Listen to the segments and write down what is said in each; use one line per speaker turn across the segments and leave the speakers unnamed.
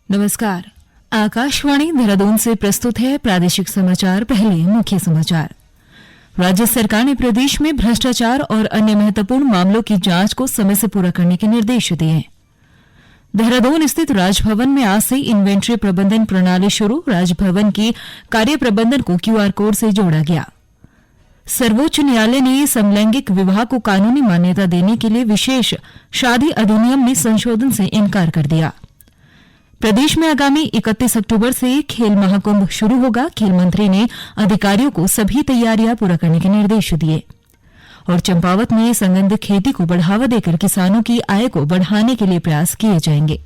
नमस्कार। आकाशवाणी देहरादून से प्रस्तुत है प्रादेशिक समाचार। पहले मुख्य समाचार। राज्य सरकार ने प्रदेश में भ्रष्टाचार और अन्य महत्वपूर्ण मामलों की जांच को समय से पूरा करने के निर्देश दिए हैं। देहरादून स्थित राजभवन में आज से इन्वेंट्री प्रबंधन प्रणाली शुरू। राजभवन की कार्य प्रबंधन को क्यूआर कोड से जोड़ा गया। सर्वोच्च न्यायालय ने समलैंगिक विवाह को कानूनी मान्यता देने के लिए विशेष शादी अधिनियम में संशोधन से इनकार कर दिया। प्रदेश में आगामी 31 अक्टूबर से खेल महाकुंभ शुरू होगा। खेल मंत्री ने अधिकारियों को सभी तैयारियां पूरा करने के निर्देश दिए। और चंपावत में संगंध खेती को बढ़ावा देकर किसानों की आय को बढ़ाने के लिए प्रयास किए जाएंगे।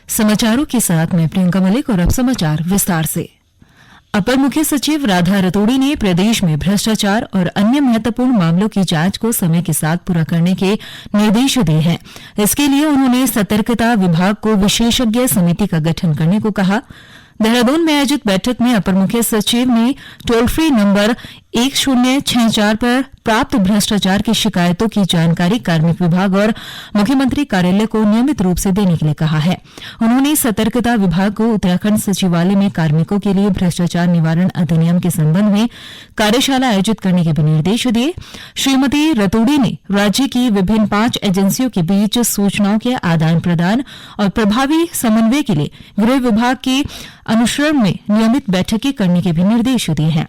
समाचारों के साथ मैं प्रियंका मलिक और अब समाचार विस्तार से। अपर मुख्य सचिव राधा रतूड़ी ने प्रदेश में भ्रष्टाचार और अन्य महत्वपूर्ण मामलों की जांच को समय के साथ पूरा करने के निर्देश दिए हैं। इसके लिए उन्होंने सतर्कता विभाग को विशेषज्ञ समिति का गठन करने को कहा। देहरादून में आयोजित बैठक में अपर मुख्य सचिव ने टोल फ्री नंबर 1064 पर प्राप्त भ्रष्टाचार की शिकायतों की जानकारी कार्मिक विभाग और मुख्यमंत्री कार्यालय को नियमित रूप से देने के लिए कहा है। उन्होंने सतर्कता विभाग को उत्तराखंड सचिवालय में कार्मिकों के लिए भ्रष्टाचार निवारण अधिनियम के संबंध में कार्यशाला आयोजित करने के भी निर्देश दिए। श्रीमती रतूड़ी ने राज्य की विभिन्न 5 एजेंसियों के बीच सूचनाओं के आदान प्रदान और प्रभावी समन्वय के लिए गृह विभाग के अनुश्रम में नियमित बैठकें करने के भी निर्देश दिए हैं।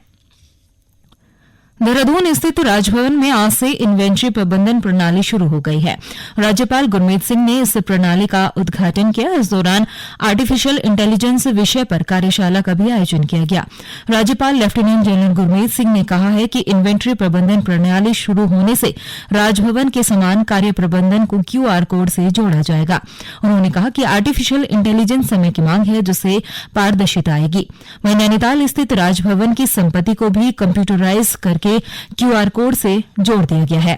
देहरादून स्थित राजभवन में आज से इन्वेंट्री प्रबंधन प्रणाली शुरू हो गई है। राज्यपाल गुरमीत सिंह ने इस प्रणाली का उद्घाटन किया। इस दौरान आर्टिफिशियल इंटेलिजेंस विषय पर कार्यशाला का भी आयोजन किया गया। राज्यपाल लेफ्टिनेंट जनरल गुरमीत सिंह ने कहा है कि इन्वेंट्री प्रबंधन प्रणाली शुरू होने से राजभवन के समान कार्य प्रबंधन को क्यूआर कोड से जोड़ा जाएगा। उन्होंने कहा कि आर्टिफिशियल इंटेलिजेंस समय की मांग है, जिससे पारदर्शिता आएगी। वहीं नैनीताल स्थित राजभवन की संपत्ति को भी कंप्यूटराइज करके क्यूआर कोड से जोड़ दिया गया है।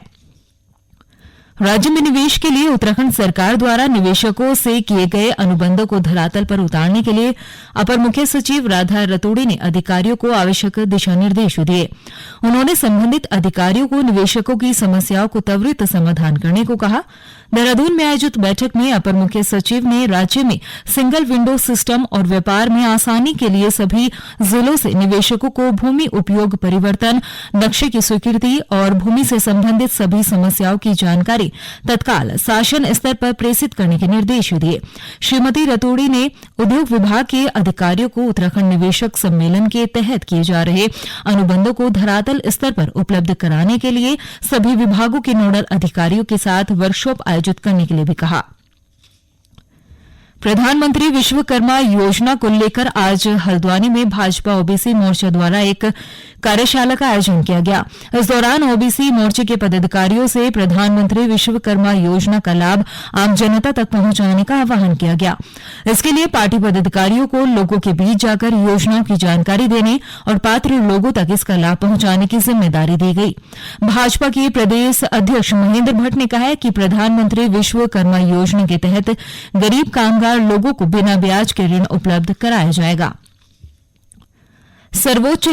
राज्य में निवेश के लिए उत्तराखंड सरकार द्वारा निवेशकों से किए गए अनुबंधों को धरातल पर उतारने के लिए अपर मुख्य सचिव राधा रतूड़ी ने अधिकारियों को आवश्यक दिशा निर्देश दिए। उन्होंने संबंधित अधिकारियों को निवेशकों की समस्याओं को त्वरित समाधान करने को कहा। देहरादून में आयोजित बैठक में अपर मुख्य सचिव ने राज्य में सिंगल विंडो सिस्टम और व्यापार में आसानी के लिए सभी जिलों से निवेशकों को भूमि उपयोग परिवर्तन नक्शे की स्वीकृति और भूमि से संबंधित सभी समस्याओं की जानकारी तत्काल शासन स्तर पर प्रेषित करने के निर्देश दिए। श्रीमती रतूड़ी ने उद्योग विभाग के अधिकारियों को उत्तराखंड निवेशक सम्मेलन के तहत किए जा रहे अनुबंधों को धरातल स्तर पर उपलब्ध कराने के लिए सभी विभागों के नोडल अधिकारियों के साथ वर्कशॉप आयोजित करने के लिए भी कहा। प्रधानमंत्री विश्वकर्मा योजना को लेकर आज हल्द्वानी में भाजपा ओबीसी मोर्चा द्वारा एक कार्यशाला का आयोजन किया गया। इस दौरान ओबीसी मोर्चे के पदाधिकारियों से प्रधानमंत्री विश्वकर्मा योजना का लाभ आम जनता तक पहुंचाने का आह्वान किया गया। इसके लिए पार्टी पदाधिकारियों को लोगों के बीच जाकर योजनाओं की जानकारी देने और पात्र लोगों तक इसका लाभ पहुंचाने की जिम्मेदारी दी गई। भाजपा के प्रदेश अध्यक्ष महेंद्र भट्ट ने कहा है कि प्रधानमंत्री विश्वकर्मा योजना के तहत गरीब कामगार लोगों को बिना ब्याज के ऋण उपलब्ध कराया जाएगा। सर्वोच्च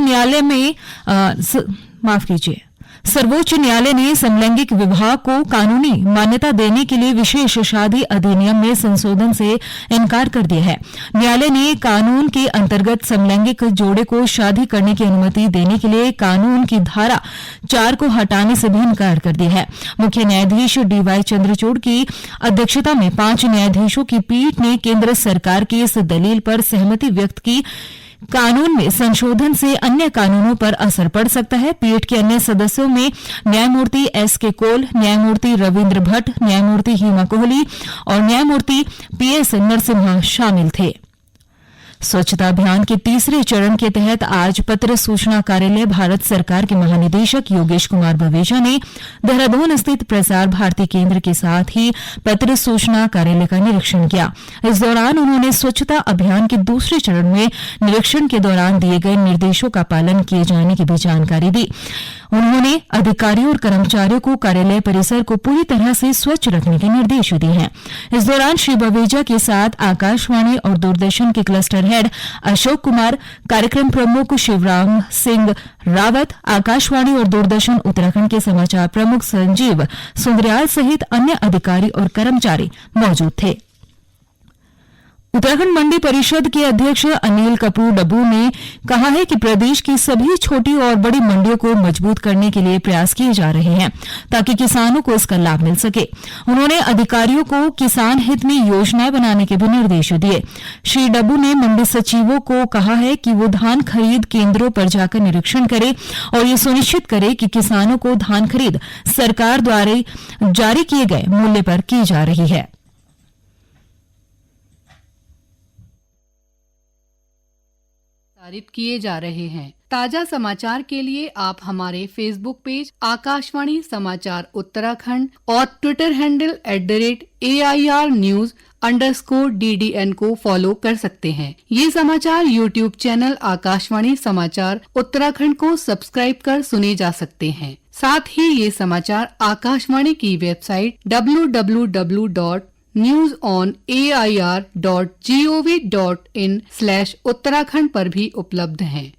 न्यायालय ने समलैंगिक विवाह को कानूनी मान्यता देने के लिए विशेष शादी अधिनियम में संशोधन से इनकार कर दिया है। न्यायालय ने कानून के अंतर्गत समलैंगिक जोड़े को शादी करने की अनुमति देने के लिए कानून की धारा 4 को हटाने से भी इनकार कर दिया है। मुख्य न्यायाधीश डीवाई चंद्रचूड़ की अध्यक्षता में 5 न्यायाधीशों की पीठ ने केंद्र सरकार की इस दलील पर सहमति व्यक्त की। कानून में संशोधन से अन्य कानूनों पर असर पड़ सकता है। पीठ के अन्य सदस्यों में न्यायमूर्ति एस.के. कोल, न्यायमूर्ति रविंद्र भट्ट, न्यायमूर्ति हिमा कोहली और न्यायमूर्ति पीएस नरसिम्हा शामिल थे। स्वच्छता अभियान के तीसरे चरण के तहत आज पत्र सूचना कार्यालय भारत सरकार के महानिदेशक योगेश कुमार बवेजा ने देहरादून स्थित प्रसार भारती केंद्र के साथ ही पत्र सूचना कार्यालय का निरीक्षण किया। इस दौरान उन्होंने स्वच्छता अभियान के दूसरे चरण में निरीक्षण के दौरान दिए गए निर्देशों का पालन किए जाने की भी जानकारी दी। उन्होंने अधिकारियों और कर्मचारियों को कार्यालय परिसर को पूरी तरह से स्वच्छ रखने के निर्देश दिए हैं। इस दौरान श्री बवेजा के साथ आकाशवाणी और दूरदर्शन के क्लस्टर हेड अशोक कुमार, कार्यक्रम प्रमुख शिवराम सिंह रावत, आकाशवाणी और दूरदर्शन उत्तराखंड के समाचार प्रमुख संजीव सुंदरयाल सहित अन्य अधिकारी और कर्मचारी मौजूद थे। उत्तराखंड मंडी परिषद के अध्यक्ष अनिल कपूर डब्बू ने कहा है कि प्रदेश की सभी छोटी और बड़ी मंडियों को मजबूत करने के लिए प्रयास किए जा रहे हैं ताकि किसानों को इसका लाभ मिल सके। उन्होंने अधिकारियों को किसान हित में योजनाएं बनाने के भी निर्देश दिए। श्री डब्बू ने मंडी सचिवों को कहा है कि वो धान खरीद केंद्रों पर जाकर निरीक्षण करें और ये सुनिश्चित करें कि किसानों को धान खरीद सरकार द्वारा जारी किए गए मूल्य पर की जा रही है।
प्रसारित किए जा रहे हैं। ताजा समाचार के लिए आप हमारे फेसबुक पेज आकाशवाणी समाचार उत्तराखंड और ट्विटर हैंडल @AIRnews_DDN को फॉलो कर सकते हैं। ये समाचार यूट्यूब चैनल आकाशवाणी समाचार उत्तराखंड को सब्सक्राइब कर सुने जा सकते हैं। साथ ही ये समाचार आकाशवाणी की वेबसाइट www.newsonair.gov.in/उत्तराखंड पर भी उपलब्ध हैं।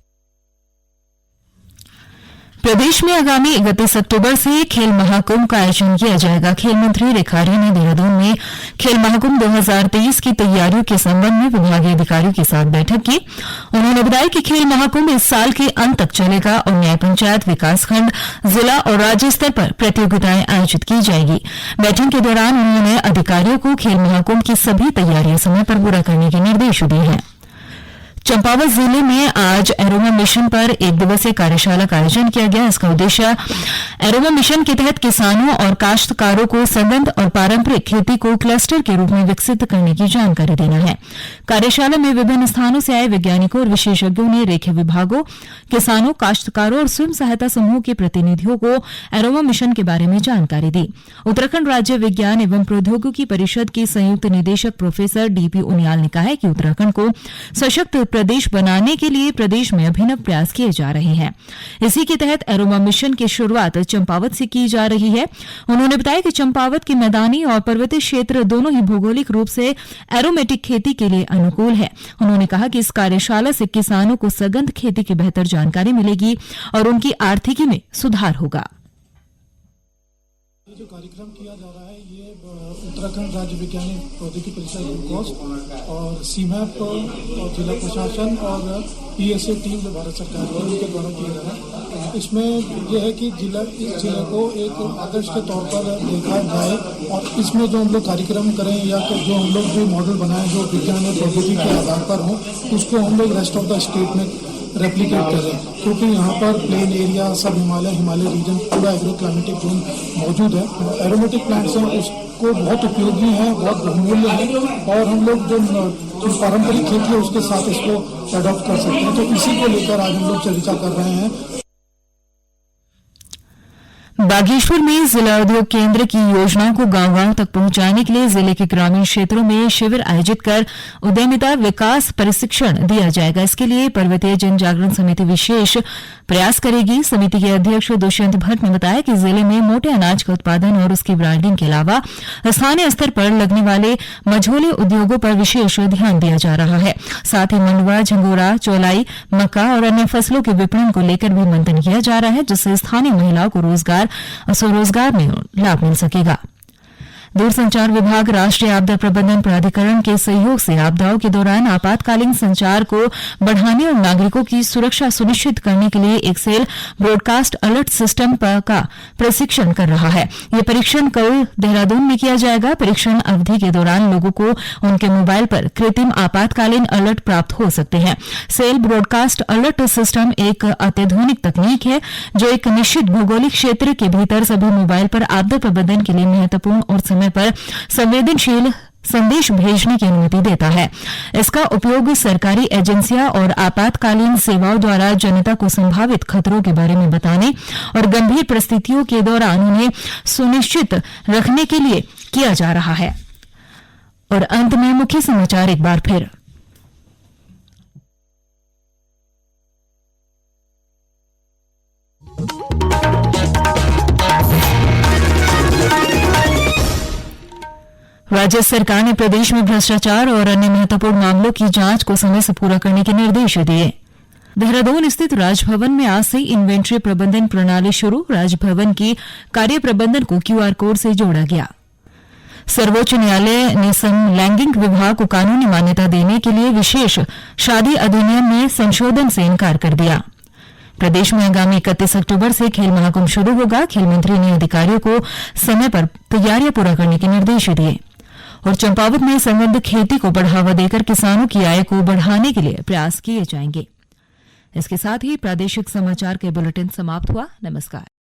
प्रदेश में आगामी 31 अक्टूबर से खेल महाकुंभ का आयोजन किया जाएगा। खेल मंत्री रेखारी ने देहरादून में खेल महाकुंभ 2023 की तैयारियों के संबंध में विभागीय अधिकारियों के साथ बैठक की। उन्होंने बताया कि खेल महाकुंभ इस साल के अंत तक चलेगा और न्याय पंचायत, विकासखंड, जिला और राज्य स्तर पर प्रतियोगिताएं आयोजित की जाएगी। बैठक के दौरान उन्होंने अधिकारियों को खेल महाकुंभ की सभी तैयारियां समय पर पूरा करने के निर्देश दिए हैं। चंपावत जिले में आज एरोमा मिशन पर एक दिवसीय कार्यशाला का आयोजन किया गया। इसका उद्देश्य एरोमा मिशन के तहत किसानों और काश्तकारों को सघन और पारंपरिक खेती को क्लस्टर के रूप में विकसित करने की जानकारी देना है। कार्यशाला में विभिन्न स्थानों से आए वैज्ञानिकों और विशेषज्ञों ने रेखा विभागों, किसानों, काश्तकारों और स्वयं सहायता समूह के प्रतिनिधियों को एरोमा मिशन के बारे में जानकारी दी। उत्तराखंड राज्य विज्ञान एवं प्रौद्योगिकी परिषद के संयुक्त निदेशक प्रोफेसर डीपी उनियाल ने कहा है कि उत्तराखंड को सशक्त प्रदेश बनाने के लिए प्रदेश में अभिनव प्रयास किए जा रहे हैं। इसी के तहत एरोमा मिशन की शुरुआत चंपावत से की जा रही है। उन्होंने बताया कि चंपावत के मैदानी और पर्वतीय क्षेत्र दोनों ही भौगोलिक रूप से एरोमेटिक खेती के लिए अनुकूल है। उन्होंने कहा कि इस कार्यशाला से किसानों को सघन खेती की बेहतर जानकारी मिलेगी और उनकी आर्थिकी में सुधार होगा।
जो कार्यक्रम किया जा रहा है ये उत्तराखंड राज्य विज्ञान प्रौद्योगिकी परिषद यूकॉस और सीमैप और जिला प्रशासन और PSA टीम जो भारत सरकार है उनके द्वारा किया जा रहा है। इसमें यह है कि इस जिले को एक आदर्श के तौर पर देखा जाए और इसमें जो हम लोग कार्यक्रम करें या जो हम लोग जो मॉडल बनाएं जो विज्ञान और प्रौद्योगिकी के आधार पर हो उसको हम लोग रेस्ट ऑफ द स्टेट में रेप्लिकेट करें, क्योंकि यहाँ पर प्लेन एरिया सब हिमालय रीजन पूरा एग्रो क्लाइमेटिक जोन मौजूद है। एरोमेटिक प्लांट्स हैं उसको बहुत उपयोगी है, बहुत बहुमूल्य है और हम लोग जो पारंपरिक खेती है उसके साथ इसको अडॉप्ट कर सकते हैं। तो इसी को लेकर आज हम लोग चर्चा कर रहे हैं।
बागेश्वर में जिला उद्योग केंद्र की योजनाओं को गांव-गांव तक पहुंचाने के लिए जिले के ग्रामीण क्षेत्रों में शिविर आयोजित कर उद्यमिता विकास प्रशिक्षण दिया जाएगा। इसके लिए पर्वतीय जन जागरण समिति विशेष प्रयास करेगी। समिति के अध्यक्ष दुष्यंत भट्ट ने बताया कि जिले में मोटे अनाज का उत्पादन और उसकी ब्रांडिंग के अलावा स्थानीय स्तर पर लगने वाले मझोले उद्योगों पर विशेष ध्यान दिया जा रहा है। साथ ही मंडुआ, झंगोरा, चौलाई, मक्का और अन्य फसलों के विपणन को लेकर भी मंथन किया जा रहा है, जिससे स्थानीय महिलाओं को स्वरोजगार में लाभ मिल सकेगा। दूरसंचार विभाग राष्ट्रीय आपदा प्रबंधन प्राधिकरण के सहयोग से आपदाओं के दौरान आपातकालीन संचार को बढ़ाने और नागरिकों की सुरक्षा सुनिश्चित करने के लिए एक सेल ब्रॉडकास्ट अलर्ट सिस्टम का प्रशिक्षण कर रहा है। यह परीक्षण कल देहरादून में किया जाएगा। परीक्षण अवधि के दौरान लोगों को उनके मोबाइल पर कृत्रिम आपातकालीन अलर्ट प्राप्त हो सकते हैं। सेल ब्रॉडकास्ट अलर्ट सिस्टम एक अत्याधुनिक तकनीक है जो एक निश्चित भौगोलिक क्षेत्र के भीतर सभी मोबाइल पर आपदा प्रबंधन के लिए महत्वपूर्ण और समय पर संवेदनशील संदेश भेजने की अनुमति देता है। इसका उपयोग सरकारी एजेंसियां और आपातकालीन सेवाओं द्वारा जनता को संभावित खतरों के बारे में बताने और गंभीर परिस्थितियों के दौरान उन्हें सुनिश्चित रखने के लिए किया जा रहा है। और अंत में मुख्य समाचार एक बार फिर। राज्य सरकार ने प्रदेश में भ्रष्टाचार और अन्य महत्वपूर्ण मामलों की जांच को समय से पूरा करने के निर्देश दिए। देहरादून स्थित राजभवन में आज से इन्वेंट्री प्रबंधन प्रणाली शुरू। राजभवन की कार्य प्रबंधन को QR कोड से जोड़ा गया। सर्वोच्च न्यायालय ने समलैंगिक विवाह को कानूनी मान्यता देने के लिए विशेष शादी अधिनियम में संशोधन से इनकार कर दिया। प्रदेश में आगामी 31 अक्टूबर से खेल महाकुंभ शुरू होगा। खेल मंत्री ने अधिकारियों को समय पर तैयारियां पूरा करने के निर्देश दिए और चंपावत में संबद्ध खेती को बढ़ावा देकर किसानों की आय को बढ़ाने के लिए प्रयास किए जाएंगे। इसके साथ ही प्रादेशिक समाचार के बुलेटिन समाप्त हुआ। नमस्कार।